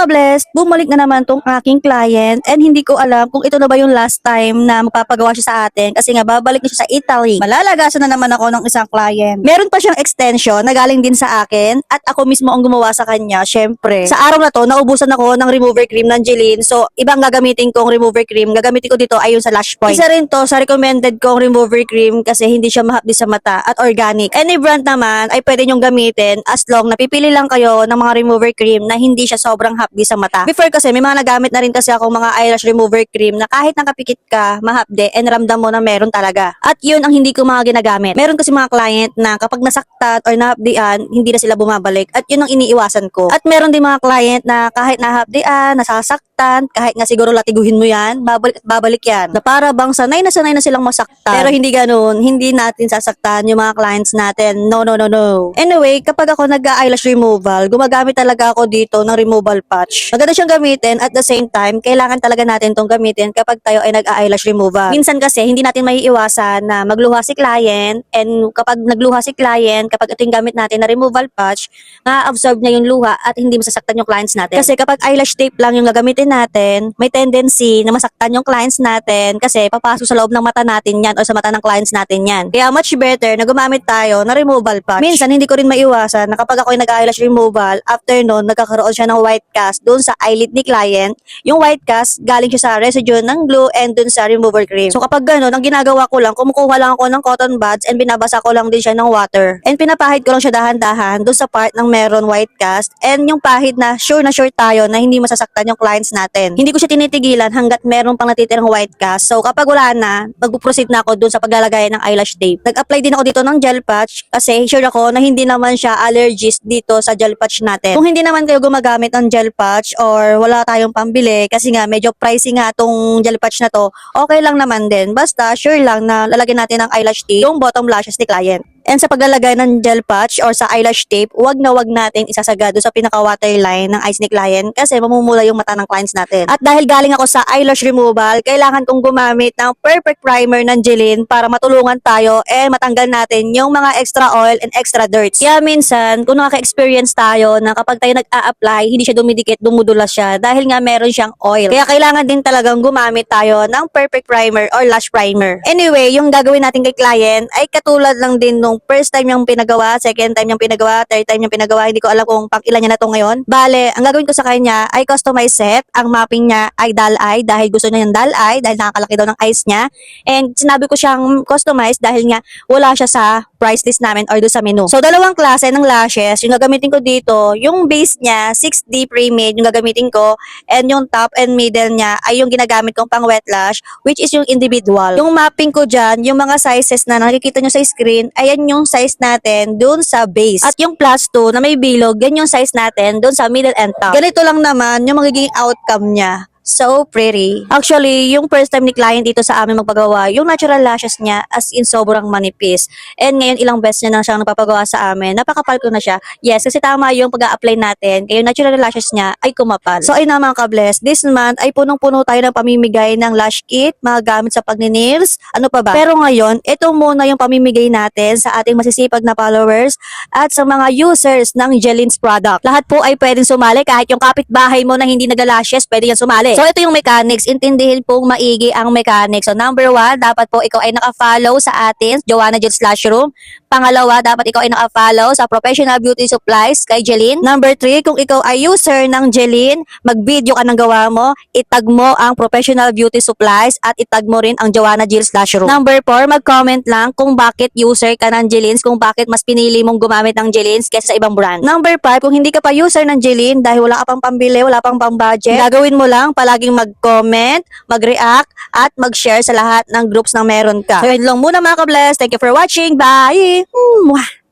ka-blessed, bumalik na naman tong aking client and hindi ko alam kung ito na ba yung last time na magpapagawa siya sa atin kasi nga babalik na siya sa Italy. Malalagasan na naman ako ng isang client. Meron pa siyang extension na galing din sa akin at ako mismo ang gumawa sa kanya. Syempre, sa araw na to, naubusan ako ng remover cream ng Jeline. So, ibang gagamitin kong remover cream. Gagamitin ko dito ay yung sa Lash Point. Isa rin to sa recommended kong remover cream kasi hindi siya mahapdi sa mata at organic. Any brand naman ay pwede nyong gamitin as long napipili lang kayo ng mga remover cream na hindi siya sobrang hapdi sa mata. Before kasi may mga nagamit na rin kasi ako mga eyelash remover cream na kahit nakapikit ka, mahapde and ramdam mo na meron talaga. At yun ang hindi ko mga ginagamit. Meron kasi mga client na kapag nasaktan or nahapdian, hindi na sila bumabalik at yun ang iniiwasan ko. At meron din mga client na kahit nahapdian, nasasaktan, kahit nga siguro latiguhin mo yan, babalik at babalik yan. Na para bang sanay na silang masaktan. Pero hindi ganun, hindi natin sasaktan yung mga clients natin. No, no, no, no. Anyway, kapag ako nag-eyelash removal, gumagamit talaga ako dito ng removal patch. Maganda siyang gamitin at the same time, kailangan talaga natin itong gamitin kapag tayo ay nag-eyelash removal. Minsan kasi, hindi natin maiiwasan na magluha si client and kapag nagluha si client, kapag ito yung gamit natin na removal patch, ma-absorb niya yung luha at hindi masasaktan yung clients natin. Kasi kapag eyelash tape lang yung gagamitin natin, may tendency na masaktan yung clients natin kasi papasok sa loob ng mata natin yan o sa mata ng clients natin yan. Kaya much better na gumamit tayo ng removal patch. Minsan, hindi ko rin maiiwasan na kapag ako ay nag-eyelash removal, after nun, nagkakaroon siya ng white cast doon sa eyelid ni client. Yung white cast, galing siya sa residue ng glue and doon sa remover cream. So kapag gano'n, ang ginagawa ko lang, kumukuha lang ako ng cotton buds and binabasa ko lang din siya ng water. And pinapahid ko lang siya dahan-dahan doon sa part ng meron white cast and yung pahid na sure tayo na hindi masasaktan yung clients natin. Hindi ko siya tinitigilan hanggat meron pang natitirang white cast. So kapag wala na, mag-proceed na ako doon sa paglalagay ng eyelash tape. Nag-apply din ako dito ng gel patch kasi sure ako na hindi naman siya allergies dito sa gel patch natin. Kung hindi naman kayo gumagamit ng gel patch or wala tayong pambili kasi nga medyo pricey nga tong gel patch na to, okay lang naman din. Basta sure lang na lalagyan natin ng eyelash tape yung bottom lashes ni client. And sa paglalagay ng gel patch or sa eyelash tape, wag natin isasagado sa pinaka-waterline ng eyes ni client kasi mamumula yung mata ng clients natin. At dahil galing ako sa eyelash removal, kailangan kong gumamit ng perfect primer ng Jeline para matulungan tayo and matanggal natin yung mga extra oil and extra dirts. Kaya minsan, kung nakaka-experience tayo na kapag tayo nag-a-apply, hindi siya dumidikit, dumudulas siya dahil nga meron siyang oil. Kaya kailangan din talagang gumamit tayo ng perfect primer or lash primer. Anyway, yung gagawin natin kay client ay katulad lang din nung first time yung pinagawa, second time yung pinagawa, third time yung pinagawa, hindi ko alam kung pang ilan niya na to ngayon. Bale, ang gagawin ko sa kanya ay customize set. Ang mapping niya ay doll eye dahil gusto niya yung doll eye dahil nakakalaki daw ng eyes niya. And sinabi ko siyang customize dahil nga wala siya sa price list namin or do sa menu. So, dalawang klase ng lashes. Yung gagamitin ko dito, yung base niya, 6D pre-made yung gagamitin ko. And yung top and middle niya ay yung ginagamit kong pang wet lash, which is yung individual. Yung mapping ko dyan, yung mga sizes na nakikita nyo sa screen, ayan yung size natin dun sa base. At yung plus 2 na may bilog, yan yung size natin dun sa middle and top. Ganito lang naman yung magiging outcome niya. So pretty. Actually, yung first time ni client dito sa amin magpagawa, yung natural lashes niya as in sobrang manipis. And ngayon ilang beses niya na siyang napapagawa sa amin. Napakapal ko na siya. Yes, kasi tama yung pag-a-apply natin. Kaya yung natural lashes niya ay kumapal. So ay na mga ka-bless, this month ay punong-puno tayo ng pamimigay ng lash kit, mga gamit sa pagni-nails, ano pa ba. Pero ngayon, ito muna yung pamimigay natin sa ating masisipag na followers at sa mga users ng Jeline's product. Lahat po ay pwedeng sumali, kahit yung kapitbahay mo na hindi nagla-lashes, pwede yan sumali. So, ito yung mechanics. Intindihin pong maigi ang mechanics. So, number 1, dapat po ikaw ay naka-follow sa atin, Joanna Jill's Lash Room. Pangalawa, dapat ikaw ay naka-follow sa Professional Beauty Supplies kay Jeline. Number 3, kung ikaw ay user ng Jeline, mag-video ka ng gawa mo, itag mo ang Professional Beauty Supplies at itag mo rin ang Joanna Jill's Lash Room. Number 4, mag-comment lang kung bakit user ka ng Jeline's, kung bakit mas pinili mong gumamit ng Jeline's kaysa sa ibang brand. Number 5, kung hindi ka pa user ng Jeline dahil wala ka pang pambili, wala pang pang-budget, gagawin mo lang palaging mag-comment, mag-react, at mag-share sa lahat ng groups na meron ka. So, yun lang muna mga ka-bless. Thank you for watching. Bye! Mwah!